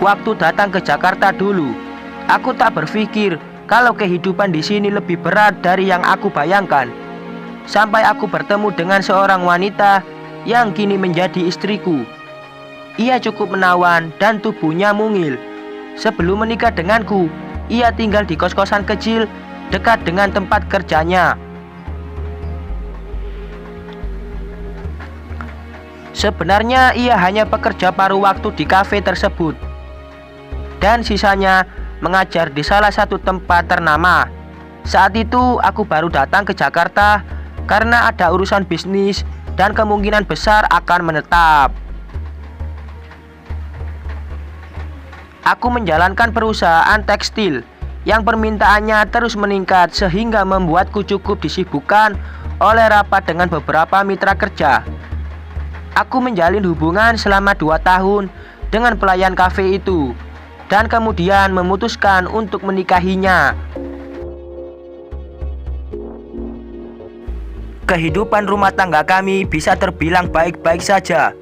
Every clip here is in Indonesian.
waktu datang ke Jakarta dulu. Aku tak berpikir kalau kehidupan di sini lebih berat dari yang aku bayangkan. Sampai aku bertemu dengan seorang wanita yang kini menjadi istriku. Ia cukup menawan dan tubuhnya mungil. Sebelum menikah denganku, ia tinggal di kos-kosan kecil dekat dengan tempat kerjanya. Sebenarnya ia hanya pekerja paruh waktu di kafe tersebut, dan sisanya mengajar di salah satu tempat ternama. Saat itu aku baru datang ke Jakarta karena ada urusan bisnis dan kemungkinan besar akan menetap. Aku menjalankan perusahaan tekstil yang permintaannya terus meningkat sehingga membuatku cukup disibukkan oleh rapat dengan beberapa mitra kerja. Aku menjalin hubungan selama 2 tahun dengan pelayan kafe itu dan kemudian memutuskan untuk menikahinya. Kehidupan rumah tangga kami bisa terbilang baik-baik saja.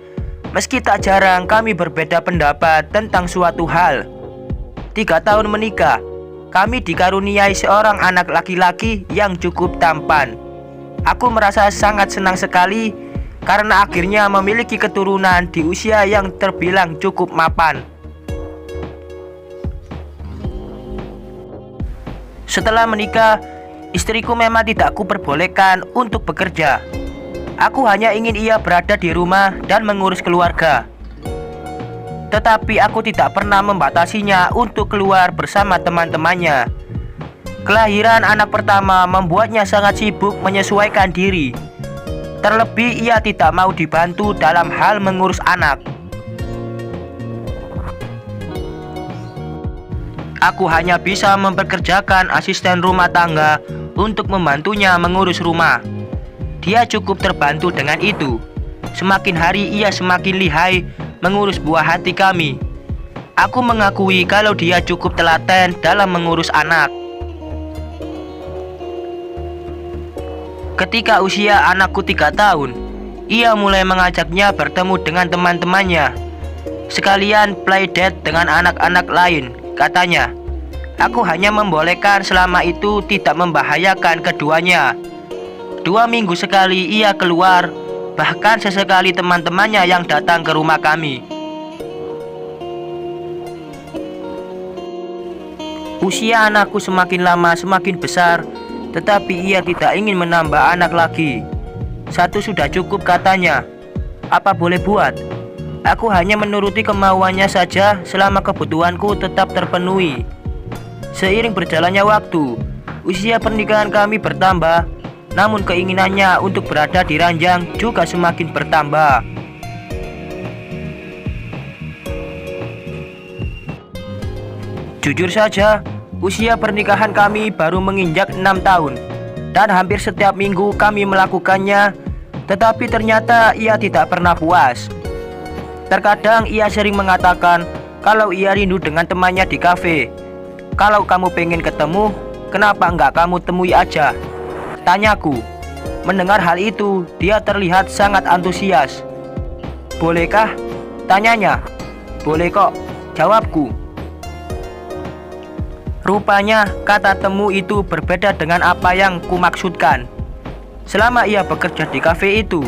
Meski tak jarang kami berbeda pendapat tentang suatu hal. 3 tahun menikah, kami dikaruniai seorang anak laki-laki yang cukup tampan. Aku merasa sangat senang sekali karena akhirnya memiliki keturunan di usia yang terbilang cukup mapan. Setelah menikah, istriku memang tidak kuperbolehkan untuk bekerja. Aku hanya ingin ia berada di rumah dan mengurus keluarga. Tetapi aku tidak pernah membatasinya untuk keluar bersama teman-temannya. Kelahiran anak pertama membuatnya sangat sibuk menyesuaikan diri. Terlebih ia tidak mau dibantu dalam hal mengurus anak. Aku hanya bisa mempekerjakan asisten rumah tangga untuk membantunya mengurus rumah. Dia cukup terbantu dengan itu. Semakin hari ia semakin lihai mengurus buah hati kami. Aku mengakui kalau dia cukup telaten dalam mengurus anak. Ketika usia anakku 3 tahun, ia mulai mengajaknya bertemu dengan teman-temannya. Sekalian playdate dengan anak-anak lain, katanya. Aku hanya membolehkan selama itu tidak membahayakan keduanya. 2 minggu sekali ia keluar, bahkan sesekali teman-temannya yang datang ke rumah kami. Usia anakku semakin lama semakin besar, tetapi ia tidak ingin menambah anak lagi. 1 sudah cukup, katanya. Apa boleh buat? Aku hanya menuruti kemauannya saja selama kebutuhanku tetap terpenuhi. Seiring berjalannya waktu, usia pernikahan kami bertambah, namun keinginannya untuk berada di ranjang juga semakin bertambah. Jujur saja, usia pernikahan kami baru menginjak 6 tahun dan hampir setiap minggu kami melakukannya, tetapi ternyata ia tidak pernah puas. Terkadang ia sering mengatakan kalau ia rindu dengan temannya di kafe. Kalau kamu pengen ketemu, kenapa enggak kamu temui aja? Tanyaku. Mendengar hal itu, dia terlihat sangat antusias. Bolehkah? Tanyanya. Boleh kok, jawabku. Rupanya kata temu itu berbeda dengan apa yang kumaksudkan. Selama ia bekerja di kafe itu,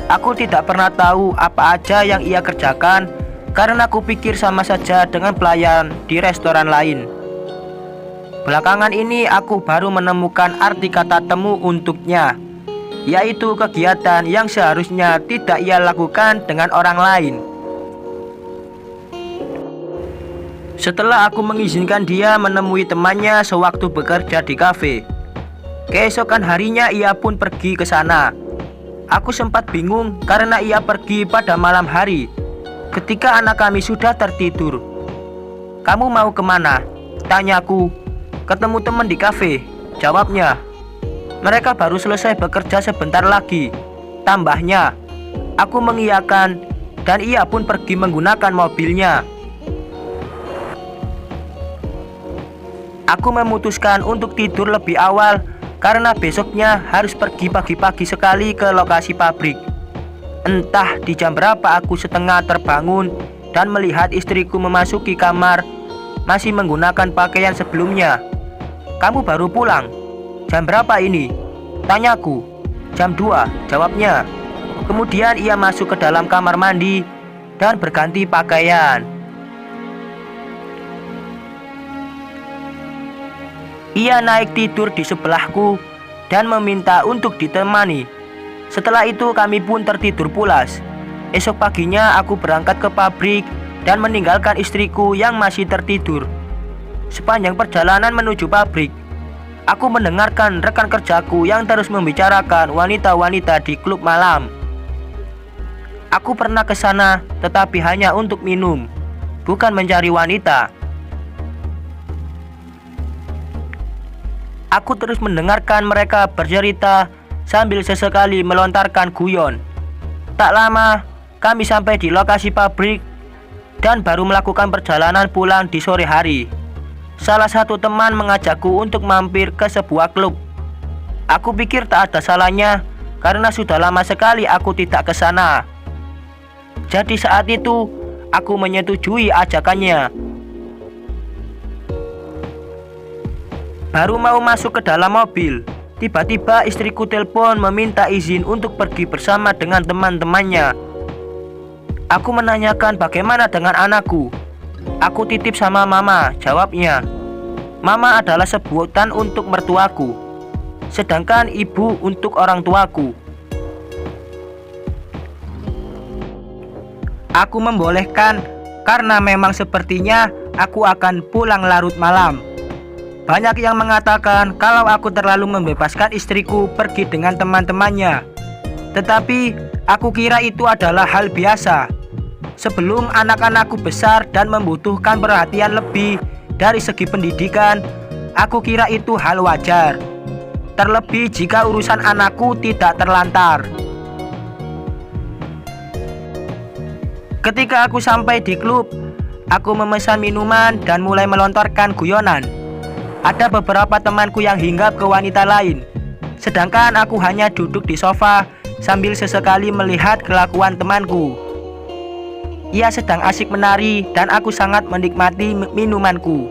aku tidak pernah tahu apa aja yang ia kerjakan karena kupikir sama saja dengan pelayan di restoran lain. Belakangan ini aku baru menemukan arti kata temu untuknya, yaitu kegiatan yang seharusnya tidak ia lakukan dengan orang lain. Setelah aku mengizinkan dia menemui temannya sewaktu bekerja di kafe, keesokan harinya ia pun pergi ke sana. Aku sempat bingung karena ia pergi pada malam hari, ketika anak kami sudah tertidur. Kamu mau kemana? Tanyaku. Ketemu teman di kafe, jawabnya. Mereka baru selesai bekerja sebentar lagi, tambahnya. Aku mengiyakan dan ia pun pergi menggunakan mobilnya. Aku memutuskan untuk tidur lebih awal karena besoknya harus pergi pagi-pagi sekali ke lokasi pabrik. Entah di jam berapa aku setengah terbangun dan melihat istriku memasuki kamar masih menggunakan pakaian sebelumnya. "Kamu baru pulang? Jam berapa ini?" tanyaku. "Jam 2, jawabnya. Kemudian ia masuk ke dalam kamar mandi dan berganti pakaian. Ia naik tidur di sebelahku dan meminta untuk ditemani. Setelah itu kami pun tertidur pulas. Esok paginya aku berangkat ke pabrik dan meninggalkan istriku yang masih tertidur. Sepanjang perjalanan menuju pabrik, aku mendengarkan rekan kerjaku yang terus membicarakan wanita-wanita di klub malam. Aku pernah ke sana tetapi hanya untuk minum, bukan mencari wanita. Aku terus mendengarkan mereka bercerita sambil sesekali melontarkan guyon. Tak lama, kami sampai di lokasi pabrik dan baru melakukan perjalanan pulang di sore hari. Salah satu teman mengajakku untuk mampir ke sebuah klub. Aku pikir tak ada salahnya karena sudah lama sekali aku tidak ke sana. Jadi saat itu, aku menyetujui ajakannya. Baru mau masuk ke dalam mobil, tiba-tiba istriku telepon meminta izin untuk pergi bersama dengan teman-temannya. Aku menanyakan bagaimana dengan anakku. "Aku titip sama mama," jawabnya. Mama adalah sebutan untuk mertuaku, sedangkan ibu untuk orang tuaku. Aku membolehkan karena memang sepertinya aku akan pulang larut malam. Banyak yang mengatakan kalau aku terlalu membebaskan istriku pergi dengan teman-temannya. Tetapi aku kira itu adalah hal biasa. Sebelum anak-anakku besar dan membutuhkan perhatian lebih dari segi pendidikan, aku kira itu hal wajar. Terlebih jika urusan anakku tidak terlantar. Ketika aku sampai di klub, aku memesan minuman dan mulai melontarkan guyonan. Ada beberapa temanku yang hinggap ke wanita lain, sedangkan aku hanya duduk di sofa sambil sesekali melihat kelakuan temanku. Ia sedang asik menari dan aku sangat menikmati minumanku.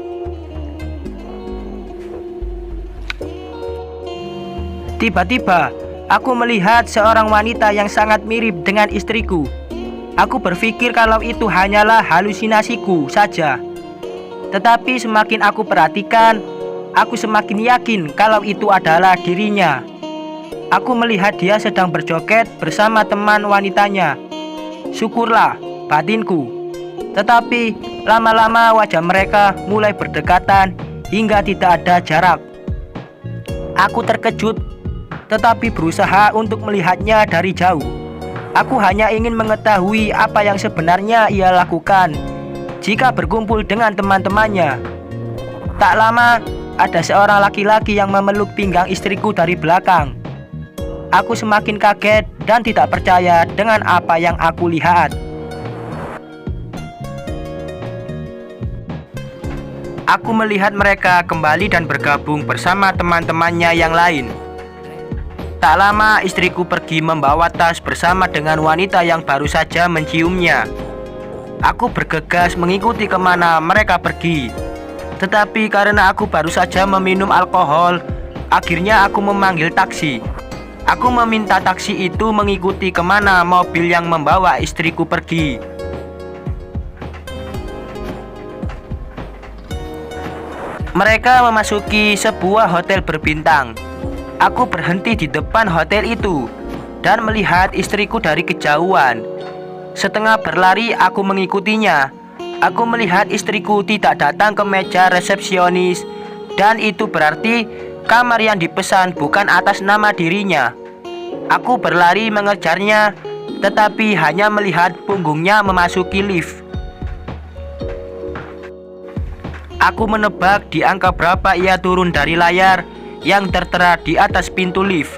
Tiba-tiba, aku melihat seorang wanita yang sangat mirip dengan istriku. Aku berpikir kalau itu hanyalah halusinasiku saja. Tetapi semakin aku perhatikan, aku semakin yakin kalau itu adalah dirinya. Aku melihat dia sedang berjoget bersama teman wanitanya. Syukurlah, batinku. Tetapi lama-lama wajah mereka mulai berdekatan hingga tidak ada jarak. Aku terkejut, tetapi berusaha untuk melihatnya dari jauh. Aku hanya ingin mengetahui apa yang sebenarnya ia lakukan jika berkumpul dengan teman-temannya. Tak lama, ada seorang laki-laki yang memeluk pinggang istriku dari belakang. Aku semakin kaget dan tidak percaya dengan apa yang aku lihat. Aku melihat mereka kembali dan bergabung bersama teman-temannya yang lain. Tak lama istriku pergi membawa tas bersama dengan wanita yang baru saja menciumnya. Aku bergegas mengikuti kemana mereka pergi. Tetapi karena aku baru saja meminum alkohol, akhirnya aku memanggil taksi. Aku meminta taksi itu mengikuti kemana mobil yang membawa istriku pergi. Mereka memasuki sebuah hotel berbintang. Aku berhenti di depan hotel itu dan melihat istriku dari kejauhan. Setengah berlari aku mengikutinya. Aku melihat istriku tidak datang ke meja resepsionis, dan itu berarti kamar yang dipesan bukan atas nama dirinya. Aku berlari mengejarnya, tetapi hanya melihat punggungnya memasuki lift. Aku menebak di angka berapa ia turun dari layar yang tertera di atas pintu lift.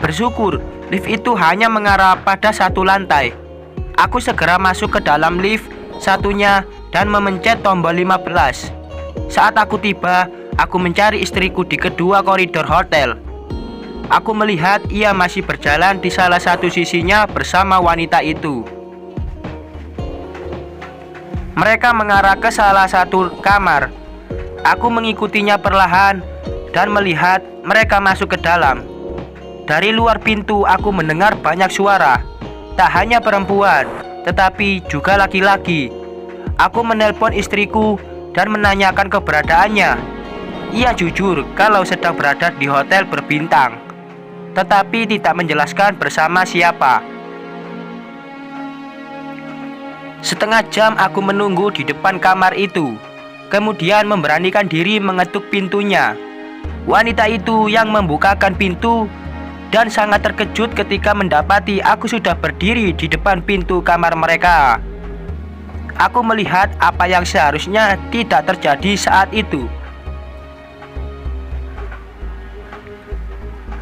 Bersyukur, lift itu hanya mengarah pada satu lantai. Aku segera masuk ke dalam lift satunya dan memencet tombol 15. Saat aku tiba, aku mencari istriku di kedua koridor hotel. Aku melihat ia masih berjalan di salah satu sisinya bersama wanita itu. Mereka mengarah ke salah satu kamar. Aku mengikutinya perlahan dan melihat mereka masuk ke dalam. Dari luar pintu aku mendengar banyak suara. Tak hanya perempuan, tetapi juga laki-laki. Aku menelpon istriku dan menanyakan keberadaannya. Ia jujur kalau sedang berada di hotel berbintang, tetapi tidak menjelaskan bersama siapa. Setengah jam aku menunggu di depan kamar itu, kemudian memberanikan diri mengetuk pintunya. Wanita itu yang membukakan pintu dan sangat terkejut ketika mendapati aku sudah berdiri di depan pintu kamar mereka. Aku melihat apa yang seharusnya tidak terjadi saat itu.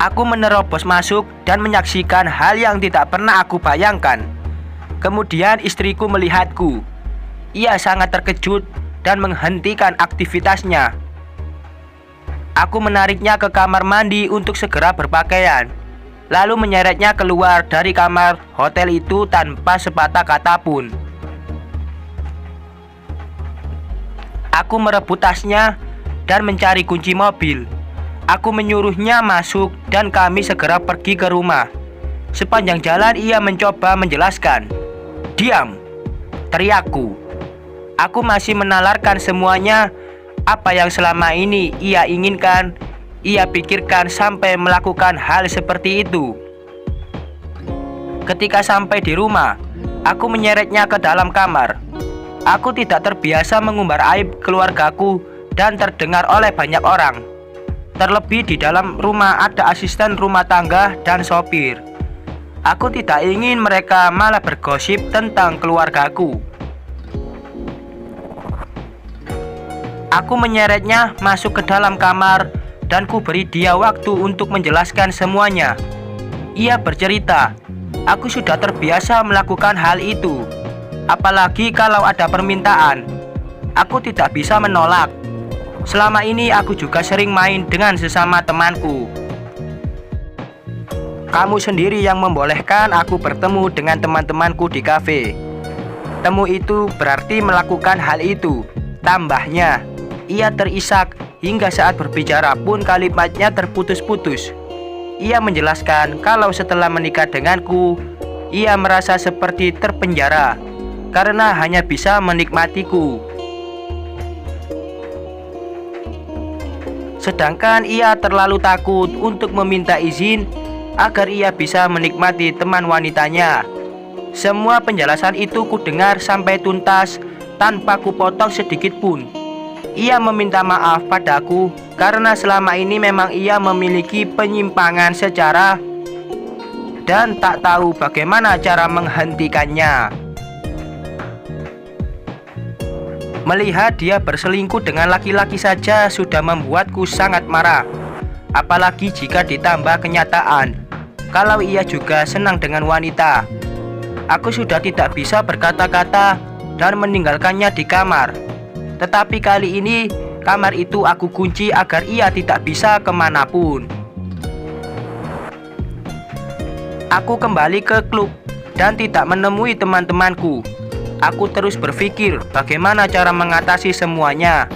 Aku menerobos masuk dan menyaksikan hal yang tidak pernah aku bayangkan. Kemudian istriku melihatku. Ia sangat terkejut dan menghentikan aktivitasnya. Aku menariknya ke kamar mandi untuk segera berpakaian, lalu menyeretnya keluar dari kamar hotel itu tanpa sepatah kata pun. Aku merebut tasnya dan mencari kunci mobil. Aku menyuruhnya masuk dan kami segera pergi ke rumah. Sepanjang jalan ia mencoba menjelaskan. "Diam!" teriakku. Aku masih menalarkan semuanya. Apa yang selama ini ia inginkan, ia pikirkan sampai melakukan hal seperti itu. Ketika sampai di rumah, aku menyeretnya ke dalam kamar. Aku tidak terbiasa mengumbar aib keluargaku dan terdengar oleh banyak orang. Terlebih di dalam rumah ada asisten rumah tangga dan sopir. Aku tidak ingin mereka malah bergosip tentang keluargaku. Aku menyeretnya masuk ke dalam kamar dan ku beri dia waktu untuk menjelaskan semuanya. Ia bercerita, aku sudah terbiasa melakukan hal itu. Apalagi kalau ada permintaan, aku tidak bisa menolak. Selama ini aku juga sering main dengan sesama temanku. Kamu sendiri yang membolehkan aku bertemu dengan teman-temanku di kafe. Temu itu berarti melakukan hal itu. Tambahnya, ia terisak hingga saat berbicara pun kalimatnya terputus-putus. Ia menjelaskan kalau setelah menikah denganku, ia merasa seperti terpenjara karena hanya bisa menikmatiku. Sedangkan ia terlalu takut untuk meminta izin agar ia bisa menikmati teman wanitanya. Semua penjelasan itu kudengar sampai tuntas tanpa kupotong sedikit pun. Ia meminta maaf padaku karena selama ini memang ia memiliki penyimpangan secara dan tak tahu bagaimana cara menghentikannya. Melihat dia berselingkuh dengan laki-laki saja sudah membuatku sangat marah. Apalagi jika ditambah kenyataan kalau ia juga senang dengan wanita. Aku sudah tidak bisa berkata-kata dan meninggalkannya di kamar. Tetapi kali ini kamar itu aku kunci agar ia tidak bisa kemanapun. Aku kembali ke klub dan tidak menemui teman-temanku. Aku terus berpikir bagaimana cara mengatasi semuanya.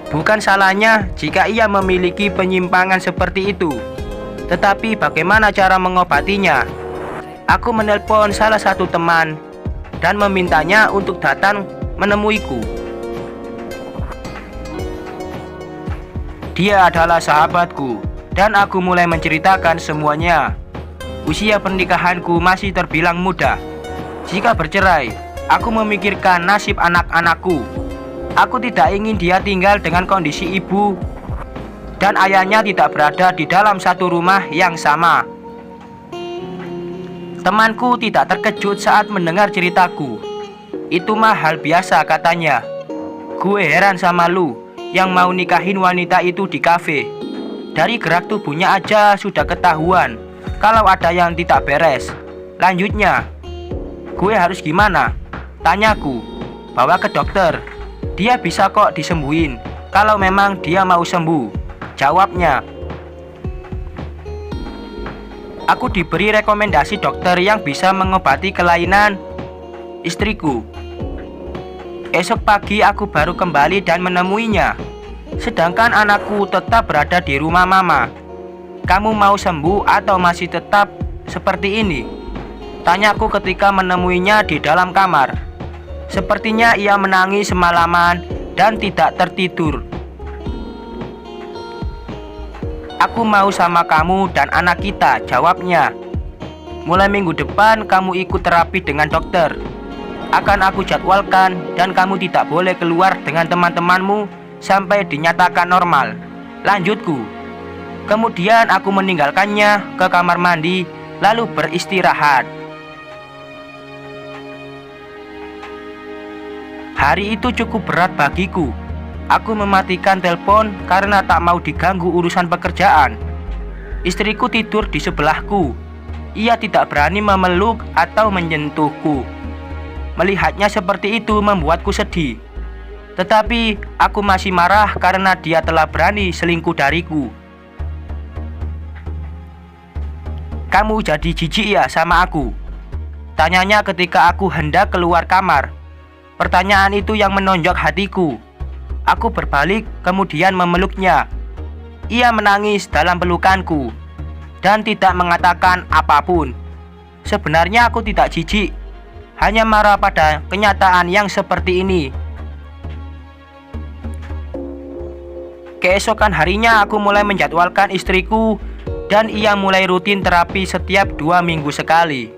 Bukan salahnya jika ia memiliki penyimpangan seperti itu, tetapi bagaimana cara mengobatinya? Aku menelpon salah satu teman dan memintanya untuk datang menemuiku. Dia adalah sahabatku dan aku mulai menceritakan semuanya. Usia pernikahanku masih terbilang muda. Jika bercerai, aku memikirkan nasib anak-anakku. Aku tidak ingin dia tinggal dengan kondisi ibu dan ayahnya tidak berada di dalam satu rumah yang sama. Temanku tidak terkejut saat mendengar ceritaku. Itu mah hal biasa katanya. Gue heran sama lu yang mau nikahin wanita itu di kafe. Dari gerak tubuhnya aja sudah ketahuan kalau ada yang tidak beres. Lanjutnya, gue harus gimana? Tanyaku. Bawa ke dokter. Dia bisa kok disembuhin kalau memang dia mau sembuh, jawabnya. Aku diberi rekomendasi dokter yang bisa mengobati kelainan istriku. Esok pagi aku baru kembali dan menemuinya. Sedangkan anakku tetap berada di rumah mama. Kamu mau sembuh atau masih tetap seperti ini? Tanyaku ketika menemuinya di dalam kamar. Sepertinya ia menangis semalaman dan tidak tertidur. Aku mau sama kamu dan anak kita, jawabnya. Mulai minggu depan kamu ikut terapi dengan dokter. Akan aku jadwalkan dan kamu tidak boleh keluar dengan teman-temanmu sampai dinyatakan normal, lanjutku. Kemudian aku meninggalkannya ke kamar mandi lalu beristirahat. Hari itu cukup berat bagiku. Aku mematikan telepon karena tak mau diganggu urusan pekerjaan. Istriku tidur di sebelahku. Ia tidak berani memeluk atau menyentuhku. Melihatnya seperti itu membuatku sedih. Tetapi aku masih marah karena dia telah berani selingkuh dariku. Kamu jadi jijik ya sama aku? Tanyanya ketika aku hendak keluar kamar. Pertanyaan itu yang menonjok hatiku. Aku berbalik kemudian memeluknya. Ia menangis dalam pelukanku dan tidak mengatakan apapun. Sebenarnya aku tidak jijik, hanya marah pada kenyataan yang seperti ini. Keesokan harinya aku mulai menjadwalkan istriku dan ia mulai rutin terapi setiap 2 minggu sekali.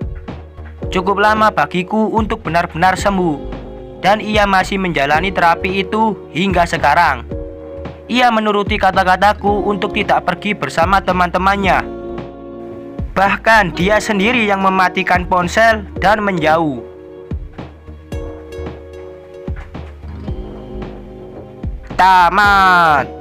Cukup lama bagiku untuk benar-benar sembuh. Dan ia masih menjalani terapi itu hingga sekarang. Ia menuruti kata-kataku untuk tidak pergi bersama teman-temannya. Bahkan dia sendiri yang mematikan ponsel dan menjauh. Tamat.